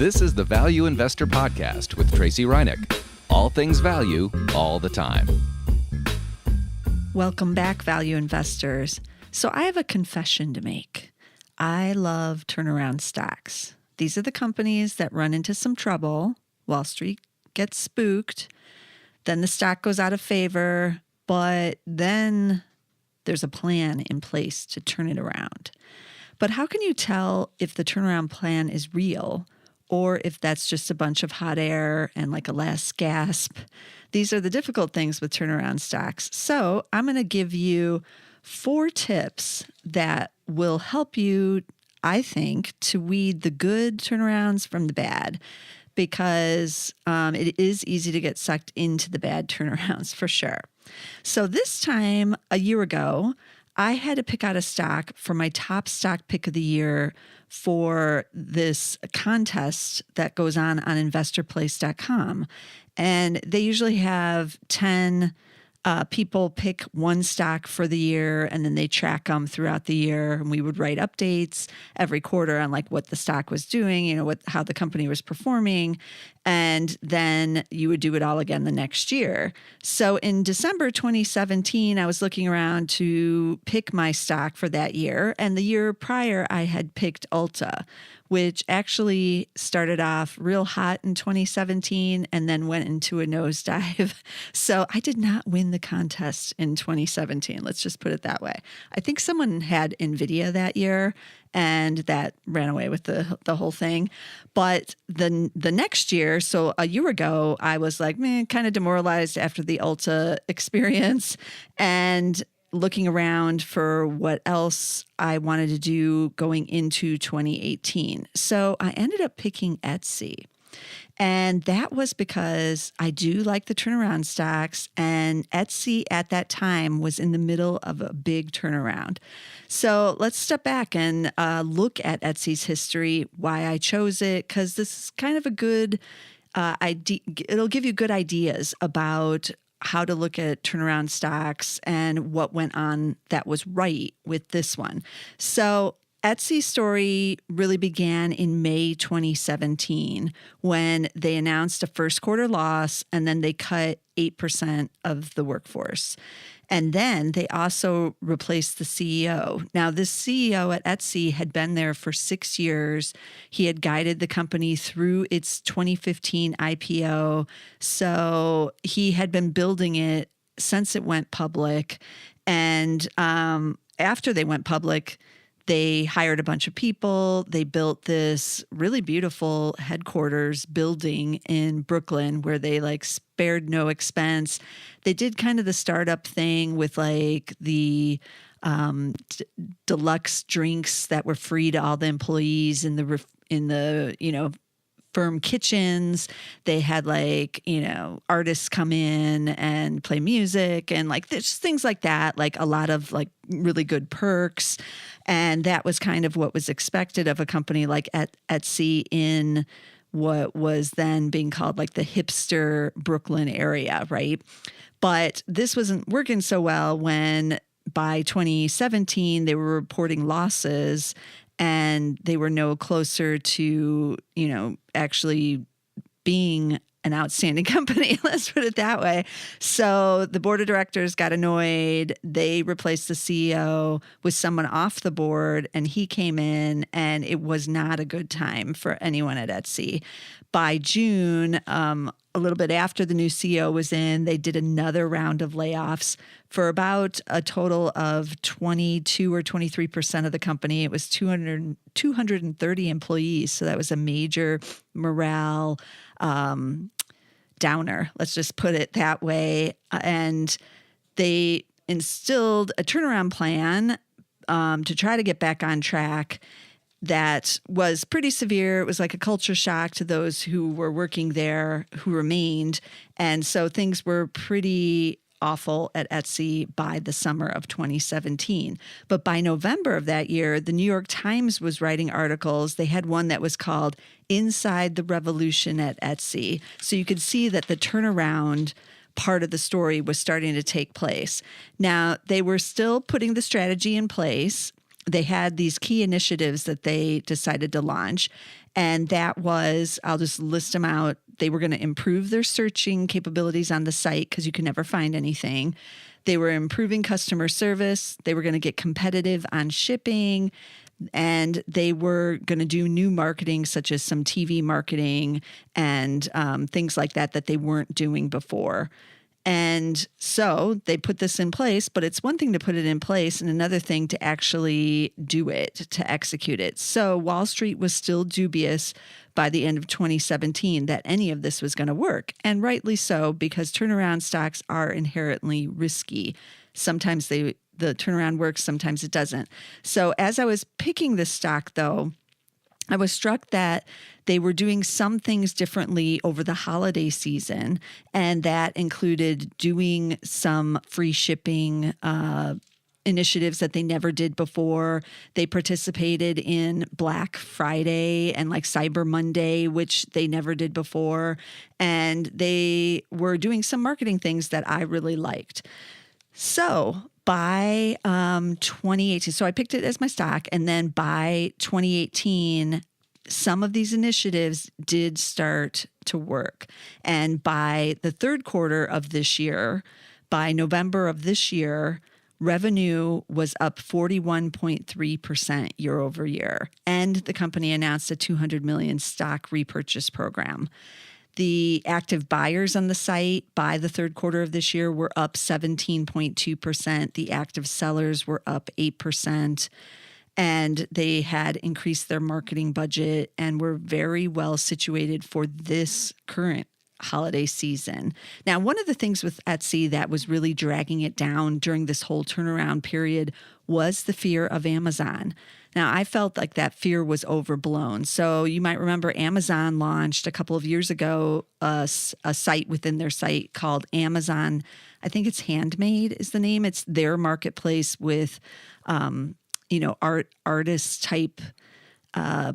This is the Value Investor Podcast with Tracey Reineck. All things value, all the time. Welcome back, value investors. So I have a confession to make. I love turnaround stocks. These are the companies that run into some trouble. Wall Street gets spooked. Then the stock goes out of favor, but then there's a plan in place to turn it around. But how can you tell if the turnaround plan is real or if that's just a bunch of hot air and like a last gasp? These are the difficult things with turnaround stocks. So I'm going to give you 4 tips that will help you, I think, to weed the good turnarounds from the bad, because it is easy to get sucked into the bad turnarounds for sure. So this time, a year ago, I had to pick out a stock for my top stock pick of the year for this contest that goes on investorplace.com. And they usually have 10 people pick one stock for the year, and then they track them throughout the year. And we would write updates every quarter on like what the stock was doing, how the company was performing. And then you would do it all again the next year. So in December 2017, I was looking around to pick my stock for that year. And the year prior, I had picked Ulta, which actually started off real hot in 2017 and then went into a nosedive. So I did not win the contest in 2017. Let's just put it that way. I think someone had NVIDIA that year, and that ran away with the whole thing. But the next year, so a year ago, I was like, kind of demoralized after the Ulta experience and looking around for what else I wanted to do going into 2018. So I ended up picking Etsy. And that was because I do like the turnaround stocks, and Etsy at that time was in the middle of a big turnaround. So let's step back and look at Etsy's history, why I chose it, because this is kind of a good idea. It'll give you good ideas about how to look at turnaround stocks and what went on that was right with this one. So Etsy's story really began in May 2017 when they announced a first quarter loss, and then they cut 8% of the workforce. And then they also replaced the CEO. Now, this CEO at Etsy had been there for 6 years. He had guided the company through its 2015 IPO. So he had been building it since it went public. And after they went public, they hired a bunch of people. They built this really beautiful headquarters building in Brooklyn where they spared no expense. They did kind of the startup thing with the deluxe drinks that were free to all the employees in the firm kitchens. They had artists come in and play music and just things like that, a lot of really good perks. And that was kind of what was expected of a company like Etsy in what was then being called the hipster Brooklyn area, right? But this wasn't working so well when by 2017 they were reporting losses, and they were no closer to, actually being an outstanding company. Let's put it that way. So the board of directors got annoyed. They replaced the CEO with someone off the board, and he came in, and it was not a good time for anyone at Etsy. By June, a little bit after the new CEO was in, they did another round of layoffs for about a total of 22 or 23% of the company. It was 230 employees. So that was a major morale downer. Let's just put it that way. And they instilled a turnaround plan to try to get back on track that was pretty severe. It was like a culture shock to those who were working there, who remained. And so things were pretty awful at Etsy by the summer of 2017. But by November of that year, the New York Times was writing articles. They had one that was called Inside the Revolution at Etsy. So you could see that the turnaround part of the story was starting to take place. Now, they were still putting the strategy in place. they had these key initiatives that they decided to launch. And that was, I'll just list them out. They were going to improve their searching capabilities on the site because you can never find anything. They were improving customer service. They were going to get competitive on shipping. And they were going to do new marketing, such as some TV marketing and things like that they weren't doing before. And so they put this in place, but it's one thing to put it in place and another thing to actually do it, to execute it. So Wall Street was still dubious by the end of 2017 that any of this was going to work. And rightly so, because turnaround stocks are inherently risky. Sometimes the turnaround works, sometimes it doesn't. So as I was picking this stock, though, I was struck that they were doing some things differently over the holiday season, and that included doing some free shipping initiatives that they never did before. They participated in Black Friday and like Cyber Monday, which they never did before. And they were doing some marketing things that I really liked. So by 2018, so I picked it as my stock, and then by 2018, some of these initiatives did start to work. And by the third quarter of this year, by November of this year, revenue was up 41.3% year over year. And the company announced a $200 million stock repurchase program. The active buyers on the site by the third quarter of this year were up 17.2%. The active sellers were up 8%. And they had increased their marketing budget and were very well situated for this current holiday season. Now, one of the things with Etsy that was really dragging it down during this whole turnaround period was the fear of Amazon. Now, I felt like that fear was overblown. So you might remember Amazon launched a couple of years ago a site within their site called Amazon. I think it's Handmade is the name. It's their marketplace with, artist type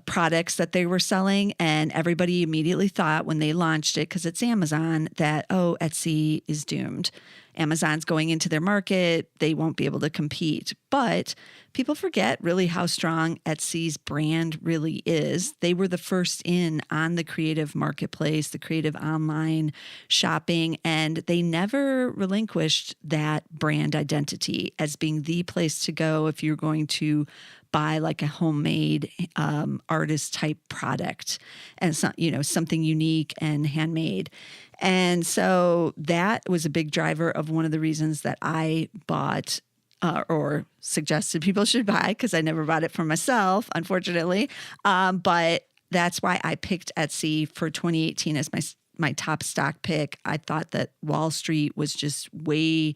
products that they were selling. And everybody immediately thought when they launched it, because it's Amazon, that, Etsy is doomed. Amazon's going into their market. They won't be able to compete. But people forget really how strong Etsy's brand really is. They were the first in on the creative marketplace, the creative online shopping, and they never relinquished that brand identity as being the place to go if you're going to buy like a homemade artist type product and something unique and handmade. And so that was a big driver of one of the reasons that I bought or suggested people should buy, because I never bought it for myself, unfortunately. But that's why I picked Etsy for 2018 as my top stock pick. I thought that Wall Street was just way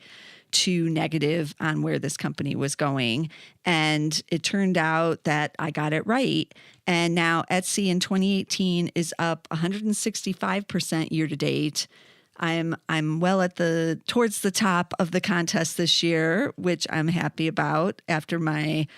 too negative on where this company was going. And it turned out that I got it right. And now Etsy in 2018 is up 165% year to date. I'm well towards the top of the contest this year, which I'm happy about after my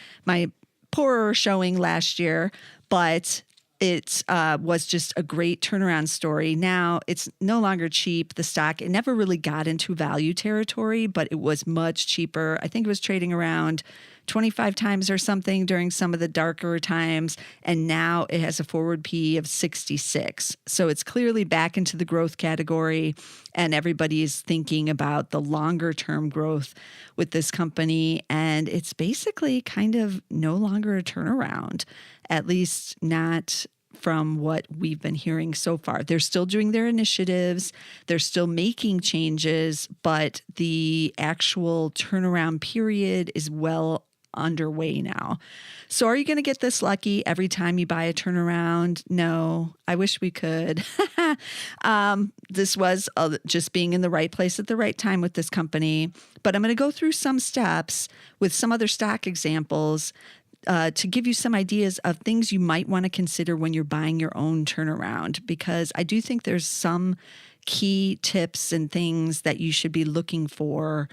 poorer showing last year. But it was just a great turnaround story. Now it's no longer cheap. The stock, it never really got into value territory, but it was much cheaper. I think it was trading around 25 times or something during some of the darker times. And now it has a forward P of 66. So it's clearly back into the growth category. And everybody is thinking about the longer term growth with this company. And it's basically kind of no longer a turnaround, at least not from what we've been hearing so far. They're still doing their initiatives. They're still making changes, but the actual turnaround period is well underway now. So are you going to get this lucky every time you buy a turnaround? No, I wish we could. This was just being in the right place at the right time with this company. But I'm going to go through some steps with some other stock examples to give you some ideas of things you might want to consider when you're buying your own turnaround, because I do think there's some key tips and things that you should be looking for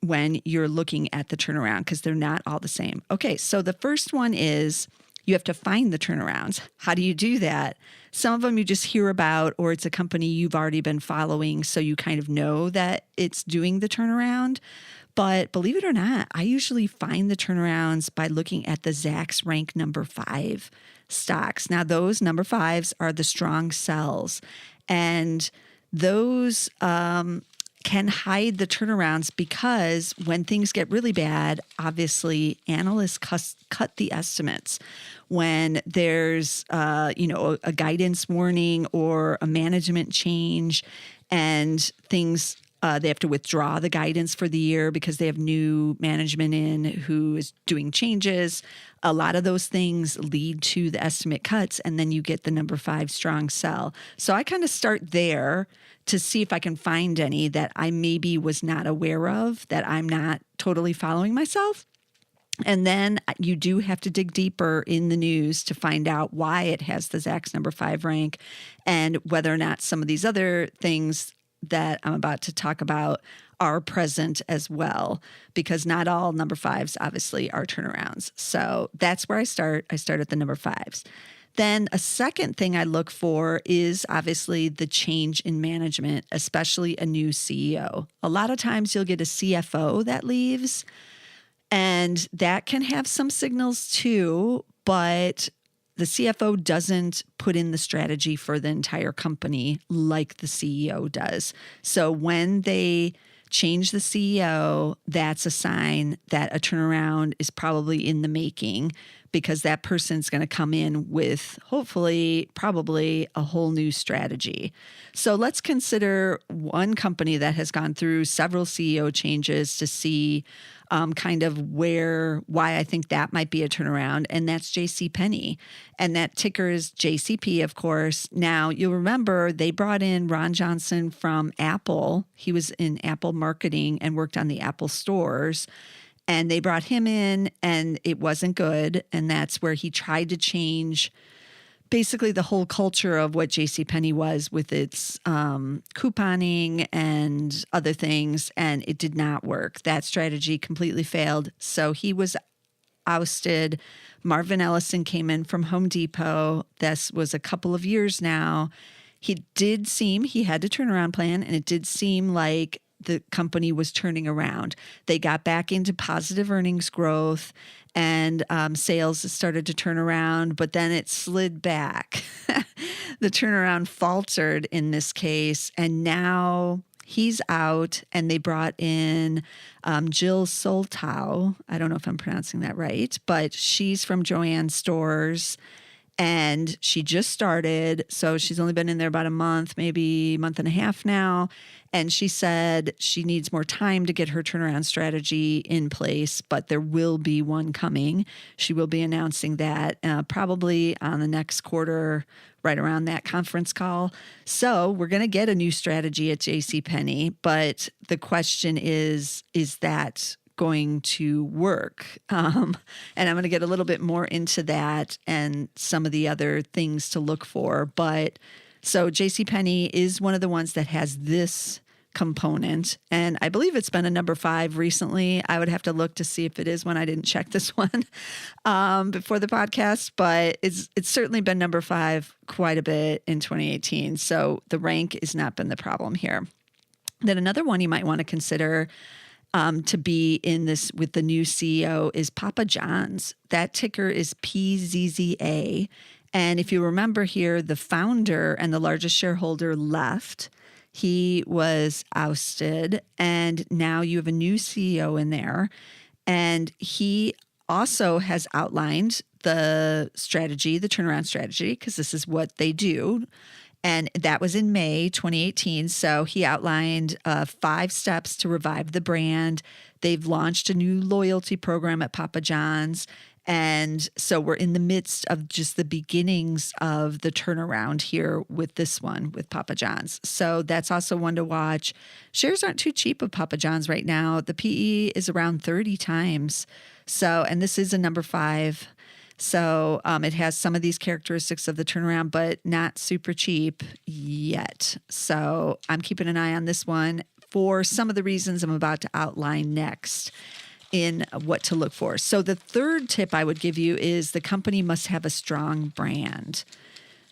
when you're looking at the turnaround, because they're not all the same. Okay, so the first one is you have to find the turnarounds. How do you do that? Some of them you just hear about, or it's a company you've already been following, so you kind of know that it's doing the turnaround. But believe it or not, I usually find the turnarounds by looking at the Zacks rank number 5 stocks. Now, those number 5s are the strong sells, and those can hide the turnarounds because when things get really bad, obviously analysts cut the estimates. When there's a guidance warning or a management change and things they have to withdraw the guidance for the year because they have new management in who is doing changes. A lot of those things lead to the estimate cuts, and then you get the number 5 strong sell. So I kind of start there to see if I can find any that I maybe was not aware of, that I'm not totally following myself. And then you do have to dig deeper in the news to find out why it has the Zacks number 5 rank and whether or not some of these other things that I'm about to talk about are present as well, because not all number 5s obviously are turnarounds. So that's where I start. I start at the number 5s. Then a second thing I look for is obviously the change in management, especially a new CEO. A lot of times you'll get a CFO that leaves, and that can have some signals too, but the CFO doesn't put in the strategy for the entire company like the CEO does. So when they change the CEO, that's a sign that a turnaround is probably in the making, because that person's going to come in with hopefully, probably a whole new strategy. So let's consider one company that has gone through several CEO changes to see kind of why I think that might be a turnaround, and that's JCPenney. And that ticker is JCP, of course. Now, you'll remember they brought in Ron Johnson from Apple. He was in Apple marketing and worked on the Apple stores. And they brought him in, and it wasn't good. And that's where he tried to change basically the whole culture of what JCPenney was with its couponing and other things, and it did not work. That strategy completely failed. So he was ousted. Marvin Ellison came in from Home Depot. This was a couple of years now. He had a turnaround plan, and it did seem like the company was turning around. They got back into positive earnings growth, and sales started to turn around, but then it slid back. The turnaround faltered in this case, and now he's out, and they brought in Jill Soltau. I don't know if I'm pronouncing that right, but she's from Joann Stores, and she just started. So she's only been in there about a month, maybe a month and a half now. And she said she needs more time to get her turnaround strategy in place, but there will be one coming. She will be announcing that probably on the next quarter, right around that conference call. So we're going to get a new strategy at JCPenney, but the question is that going to work? And I'm going to get a little bit more into that and some of the other things to look for. But so JCPenney is one of the ones that has this component, and I believe it's been a number 5 recently. I would have to look to see if it is one. I didn't check this one before the podcast, but it's certainly been number 5 quite a bit in 2018. So the rank has not been the problem here. Then another one you might want to consider to be in this with the new CEO is Papa John's. That ticker is PZZA. And if you remember here, the founder and the largest shareholder left. He was ousted, and now you have a new CEO in there. And he also has outlined the strategy, the turnaround strategy, because this is what they do. And that was in May 2018. So he outlined 5 steps to revive the brand. They've launched a new loyalty program at Papa John's. And so we're in the midst of just the beginnings of the turnaround here with this one, with Papa John's. So that's also one to watch. Shares aren't too cheap of Papa John's right now. The PE is around 30 times. So, and this is a number 5. So it has some of these characteristics of the turnaround, but not super cheap yet. So I'm keeping an eye on this one for some of the reasons I'm about to outline next in what to look for. So the third tip I would give you is the company must have a strong brand.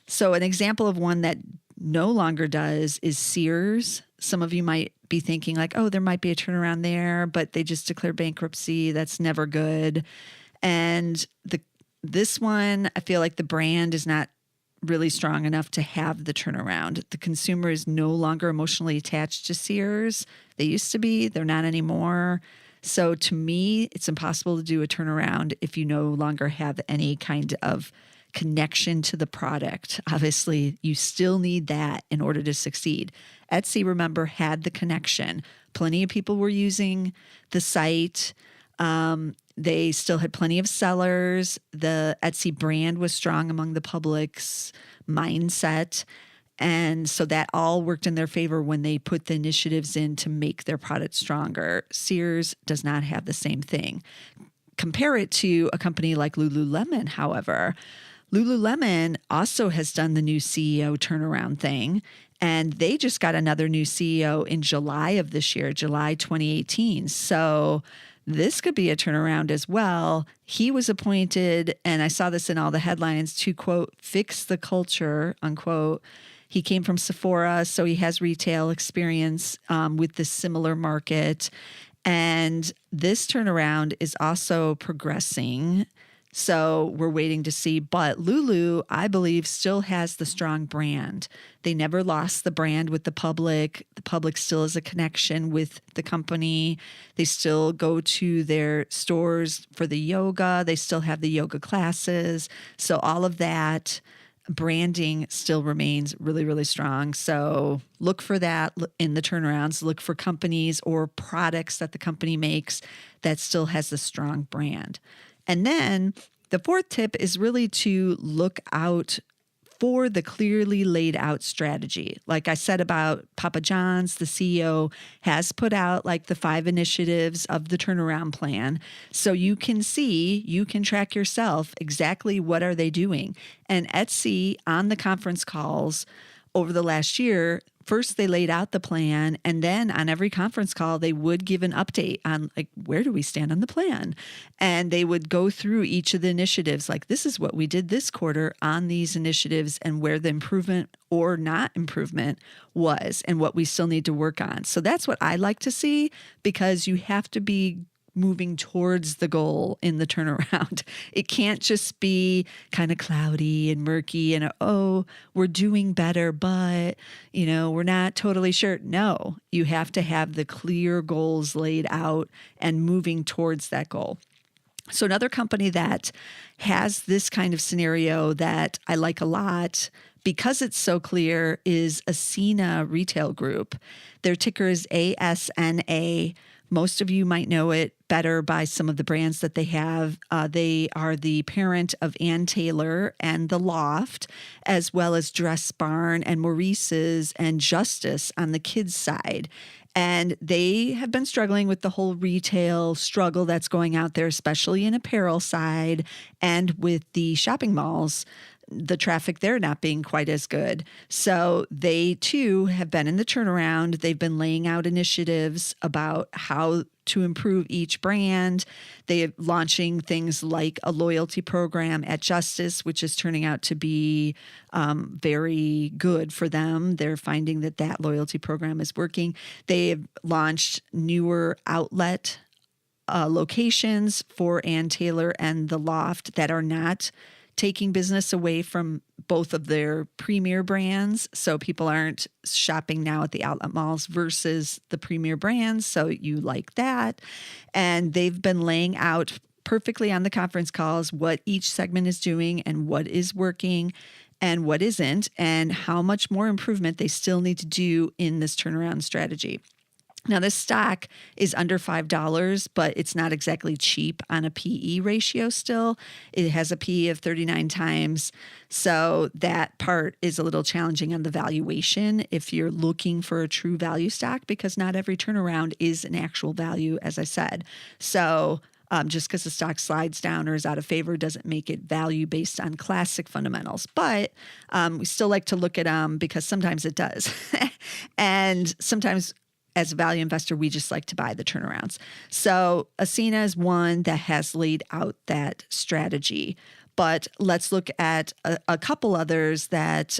So an example of one that no longer does is Sears. some of you might be thinking like, oh, there might be a turnaround there, but they just declared bankruptcy. That's never good. And this one, I feel like the brand is not really strong enough to have the turnaround. The consumer is no longer emotionally attached to Sears. They used to be, they're not anymore. So to me, it's impossible to do a turnaround if you no longer have any kind of connection to the product. Obviously, you still need that in order to succeed. Etsy, remember, had the connection. Plenty of people were using the site. They still had plenty of sellers. The Etsy brand was strong among the public's mindset. And so that all worked in their favor when they put the initiatives in to make their product stronger. Sears does not have the same thing. Compare it to a company like Lululemon, however. Lululemon also has done the new CEO turnaround thing, and they just got another new CEO in July of this year, July 2018. So this could be a turnaround as well. He was appointed, and I saw this in all the headlines, to, quote, fix the culture, unquote. He came from Sephora, so he has retail experience with this similar market. And this turnaround is also progressing. So we're waiting to see. But Lulu, I believe, still has the strong brand. They never lost the brand with the public. The public still has a connection with the company. They still go to their stores for the yoga. They still have the yoga classes. So all of that branding still remains really, really strong. So look for that in the turnarounds. Look for companies or products that the company makes that still has a strong brand. And then the fourth tip is really to look out for the clearly laid out strategy. Like I said about Papa John's, the CEO has put out like the 5 initiatives of the turnaround plan. So you can see, you can track yourself exactly what are they doing. And Etsy on the conference calls over the last year, first they laid out the plan, and then on every conference call, they would give an update on like, where do we stand on the plan? And they would go through each of the initiatives, like this is what we did this quarter on these initiatives and where the improvement or not improvement was and what we still need to work on. So that's what I like to see, because you have to be moving towards the goal in the turnaround. It can't just be kind of cloudy and murky and, oh, we're doing better, but, we're not totally sure. No, you have to have the clear goals laid out and moving towards that goal. So another company that has this kind of scenario that I like a lot because it's so clear is ASNA Retail Group. Their ticker is ASNA. Most of you might know it better by some of the brands that they have. They are the parent of Ann Taylor and The Loft, as well as Dress Barn and Maurice's and Justice on the kids' side. And they have been struggling with the whole retail struggle that's going out there, especially in apparel side and with the shopping malls. The traffic there not being quite as good. So they too have been in the turnaround. They've been laying out initiatives about how to improve each brand. They're launching things like a loyalty program at Justice, which is turning out to be very good for them. They're finding that loyalty program is working. They've launched newer outlet locations for Ann Taylor and The Loft that are not taking business away from both of their premier brands. So people aren't shopping now at the outlet malls versus the premier brands. So you like that. And they've been laying out perfectly on the conference calls what each segment is doing and what is working and what isn't, and how much more improvement they still need to do in this turnaround strategy. Now, this stock is under $5, but it's not exactly cheap on a PE ratio still. It has a PE of 39 times. So that part is a little challenging on the valuation if you're looking for a true value stock, because not every turnaround is an actual value, as I said. So just because the stock slides down or is out of favor doesn't make it value based on classic fundamentals. But we still like to look at them because sometimes it does. And sometimes as a value investor, we just like to buy the turnarounds. So ASNA is one that has laid out that strategy. But let's look at a couple others that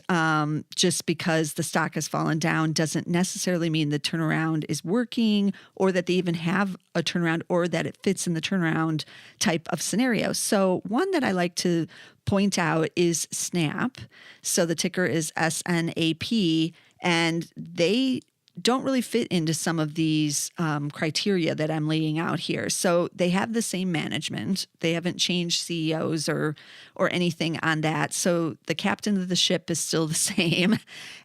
just because the stock has fallen down doesn't necessarily mean the turnaround is working or that they even have a turnaround or that it fits in the turnaround type of scenario. So one that I like to point out is Snap. So the ticker is SNAP, and they don't really fit into some of these criteria that I'm laying out here. So they have the same management. They haven't changed CEOs or anything on that. So the captain of the ship is still the same.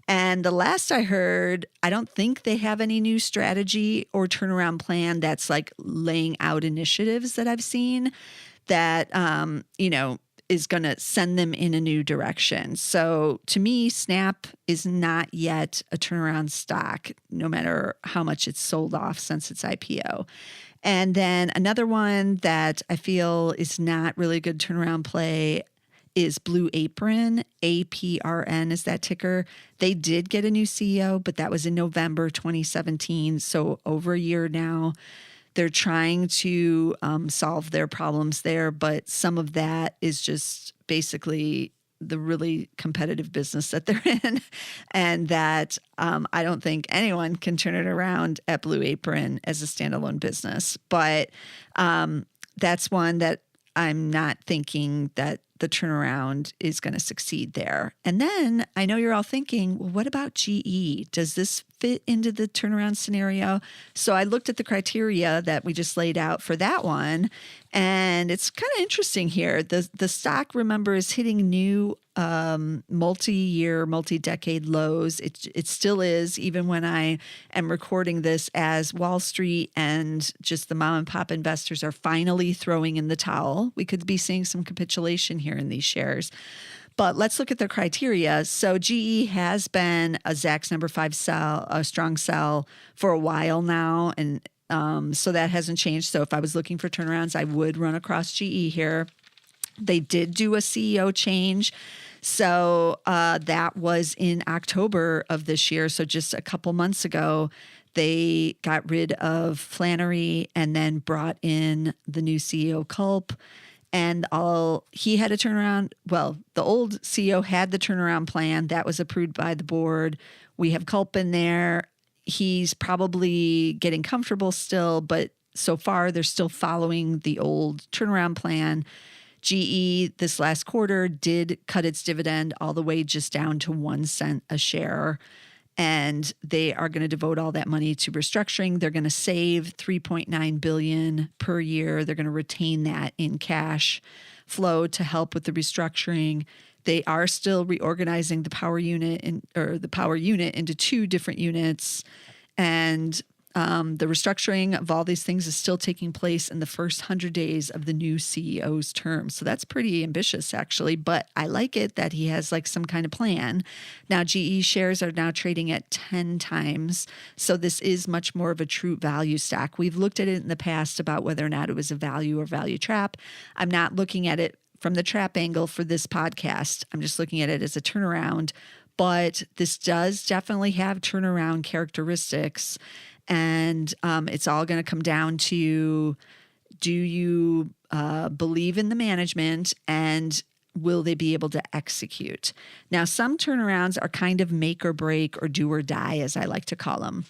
And the last I heard, I don't think they have any new strategy or turnaround plan that's like laying out initiatives that I've seen that, is going to send them in a new direction. So to me, Snap is not yet a turnaround stock, no matter how much it's sold off since its IPO. And then another one that I feel is not really a good turnaround play is Blue Apron. APRN is that ticker. They did get a new CEO, but that was in November 2017, so over a year now. They're trying to solve their problems there, but some of that is just basically the really competitive business that they're in, and that I don't think anyone can turn it around at Blue Apron as a standalone business. But that's one that I'm not thinking that the turnaround is going to succeed there. And then I know you're all thinking, well, what about GE? Does this fit into the turnaround scenario? So I looked at the criteria that we just laid out for that one, and it's kind of interesting here. The stock, remember, is hitting new multi-year, multi-decade lows. It still is, even when I am recording this, as Wall Street and just the mom and pop investors are finally throwing in the towel. We could be seeing some capitulation here in these shares. But let's look at the criteria. So GE has been a Zacks number 5 sell, a strong sell for a while now. And so that hasn't changed. So if I was looking for turnarounds, I would run across GE here. They did do a CEO change. So that was in October of this year. So just a couple months ago, they got rid of Flannery and then brought in the new CEO, Culp. And he had a turnaround. Well, the old CEO had the turnaround plan that was approved by the board. We have Culp in there. He's probably getting comfortable still, but so far they're still following the old turnaround plan. GE this last quarter did cut its dividend all the way just down to 1 cent a share. And they are going to devote all that money to restructuring. They're going to save $3.9 billion per year. They're going to retain that in cash flow to help with the restructuring. They are still reorganizing the power unit into 2 different units. And the restructuring of all these things is still taking place in the first 100 days of the new CEO's term. So that's pretty ambitious, actually, but I like it that he has like some kind of plan. Now, GE shares are now trading at 10 times. So this is much more of a true value stock. We've looked at it in the past about whether or not it was a value or value trap. I'm not looking at it from the trap angle for this podcast. I'm just looking at it as a turnaround, but this does definitely have turnaround characteristics. And it's all going to come down to, do you believe in the management, and will they be able to execute? Now, some turnarounds are kind of make or break or do or die, as I like to call them.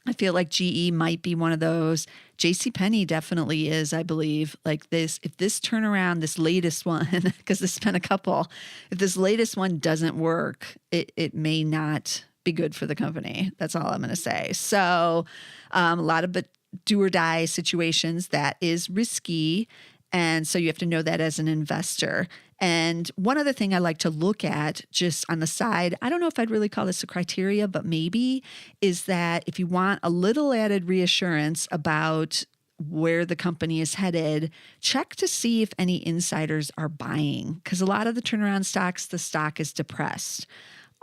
I feel like GE might be one of those. JCPenney definitely is, I believe. Like this, if this turnaround, this latest one, because there's been a couple, if this latest one doesn't work, it may not be good for the company. That's all I'm going to say. So a lot of do or die situations, that is risky. And so you have to know that as an investor. And one other thing I like to look at just on the side, I don't know if I'd really call this a criteria, but maybe, is that if you want a little added reassurance about where the company is headed, check to see if any insiders are buying. Because a lot of the turnaround stocks, the stock is depressed.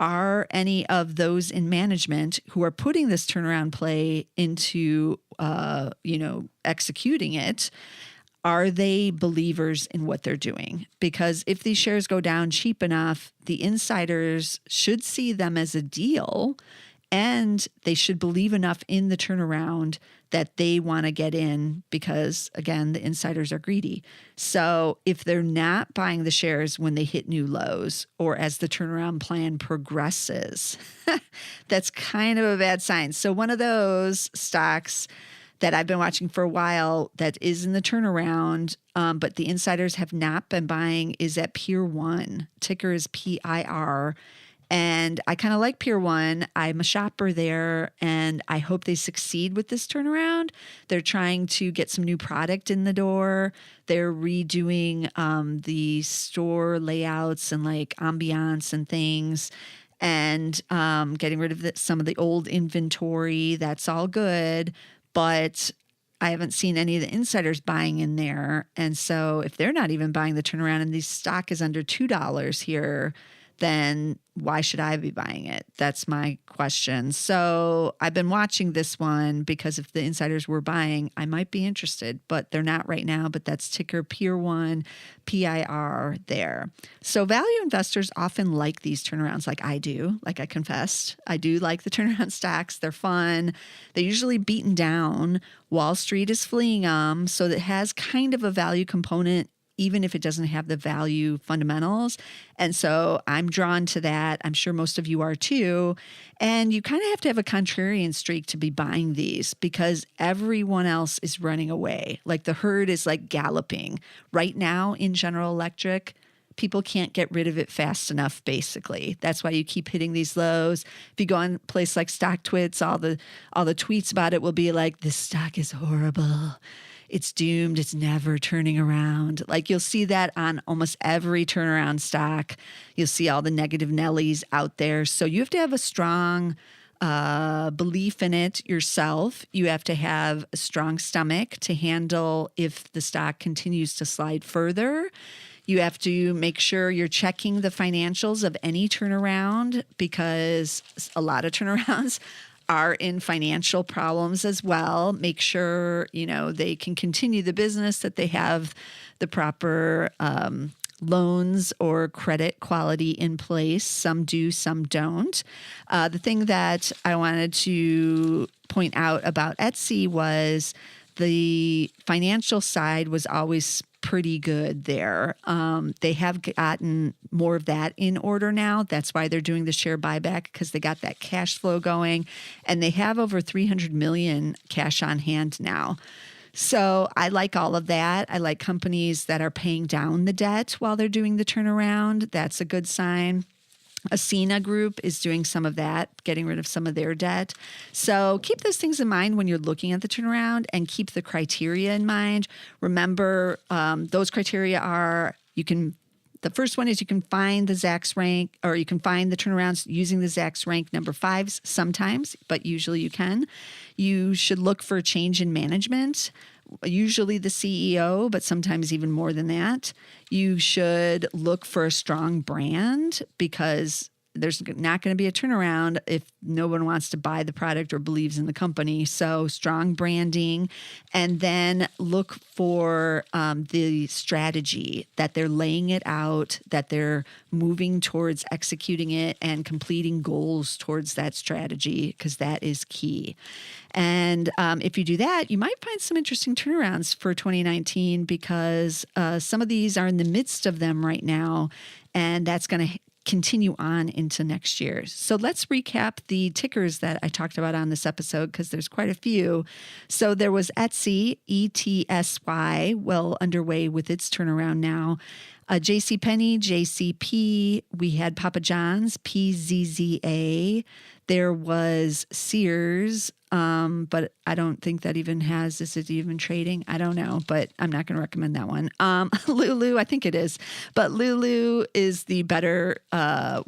Are any of those in management who are putting this turnaround play into, executing it, are they believers in what they're doing? Because if these shares go down cheap enough, the insiders should see them as a deal And they should believe enough in the turnaround that they want to get in because, again, the insiders are greedy. So if they're not buying the shares when they hit new lows or as the turnaround plan progresses, that's kind of a bad sign. So one of those stocks that I've been watching for a while that is in the turnaround, but the insiders have not been buying is at Pier 1. Ticker is PIR. And I kind of like Pier 1. I'm a shopper there, and I hope they succeed with this turnaround. They're trying to get some new product in the door. They're redoing the store layouts and like ambiance and things, and getting rid of some of the old inventory. That's all good, but I haven't seen any of the insiders buying in there. And so if they're not even buying the turnaround and the stock is under $2 here, then why should I be buying it? That's my question. So I've been watching this one because if the insiders were buying, I might be interested, but they're not right now. But that's ticker Pier 1, PIR there. So value investors often like these turnarounds like I do, like I confessed. I do like the turnaround stocks. They're fun. They're usually beaten down. Wall Street is fleeing them. So it has kind of a value component even if it doesn't have the value fundamentals. And so I'm drawn to that. I'm sure most of you are too. And you kind of have to have a contrarian streak to be buying these because everyone else is running away. Like the herd is like galloping. Right now in General Electric, people can't get rid of it fast enough, basically. That's why you keep hitting these lows. If you go on a place like StockTwits, all the tweets about it will be like, this stock is horrible. It's doomed. It's never turning around. Like you'll see that on almost every turnaround stock. You'll see all the negative Nellies out there. So you have to have a strong belief in it yourself. You have to have a strong stomach to handle if the stock continues to slide further. You have to make sure you're checking the financials of any turnaround because a lot of turnarounds are in financial problems as well. Make sure, they can continue the business, that they have the proper loans or credit quality in place. Some do, some don't. The thing that I wanted to point out about Etsy was the financial side was always pretty good there. They have gotten more of that in order now. That's why they're doing the share buyback because they got that cash flow going and they have over 300 million cash on hand now. So I like all of that. I like companies that are paying down the debt while they're doing the turnaround. That's a good sign. ASNA Group is doing some of that, getting rid of some of their debt. So keep those things in mind when you're looking at the turnaround and keep the criteria in mind. Remember, those criteria are the first one is you can find the Zacks rank, or you can find the turnarounds using the Zacks rank number 5s sometimes, but usually you can. You should look for a change in management, usually the CEO, but sometimes even more than that. You should look for a strong brand because there's not going to be a turnaround if no one wants to buy the product or believes in the company. So strong branding, and then look for the strategy that they're laying it out, that they're moving towards executing it and completing goals towards that strategy, because that is key. And if you do that, you might find some interesting turnarounds for 2019 because some of these are in the midst of them right now, and that's going to continue on into next year. So let's recap the tickers that I talked about on this episode because there's quite a few. So there was Etsy, ETSY, well underway with its turnaround now. JCPenney, JCP. We had Papa John's, PZZA. There was Sears, but I don't think that even is it even trading? I don't know, but I'm not going to recommend that one. LULU, I think it is, but LULU is the better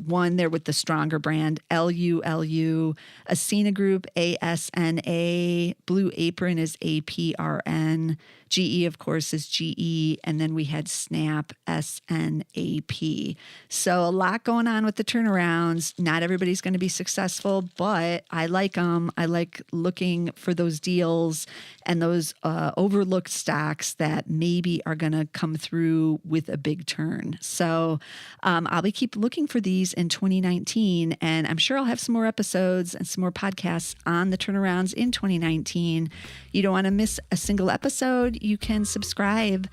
one there with the stronger brand. LULU, ASNA Group, ASNA, Blue Apron is APRN, GE, of course, is GE, and then we had Snap, SNAP. So a lot going on with the turnarounds. Not everybody's going to be successful, but I like them. I like looking for those deals and those overlooked stocks that maybe are going to come through with a big turn. So I'll keep looking for these in 2019, and I'm sure I'll have some more episodes and some more podcasts on the turnarounds in 2019. You don't want to miss a single episode. You can subscribe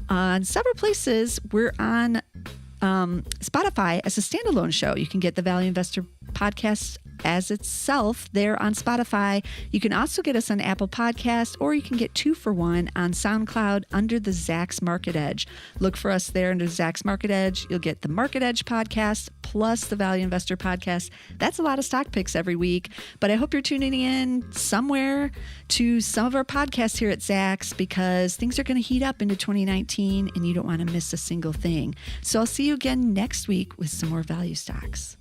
on several places. We're on Spotify as a standalone show. You can get the Value Investor podcast as itself there on Spotify. You can also get us on Apple Podcasts, or you can get 2 for 1 on SoundCloud under the Zacks Market Edge. Look for us there under Zacks Market Edge. You'll get the Market Edge podcast plus the Value Investor podcast. That's a lot of stock picks every week, but I hope you're tuning in somewhere to some of our podcasts here at Zacks, because things are going to heat up into 2019 and you don't want to miss a single thing. So I'll see you again next week with some more value stocks.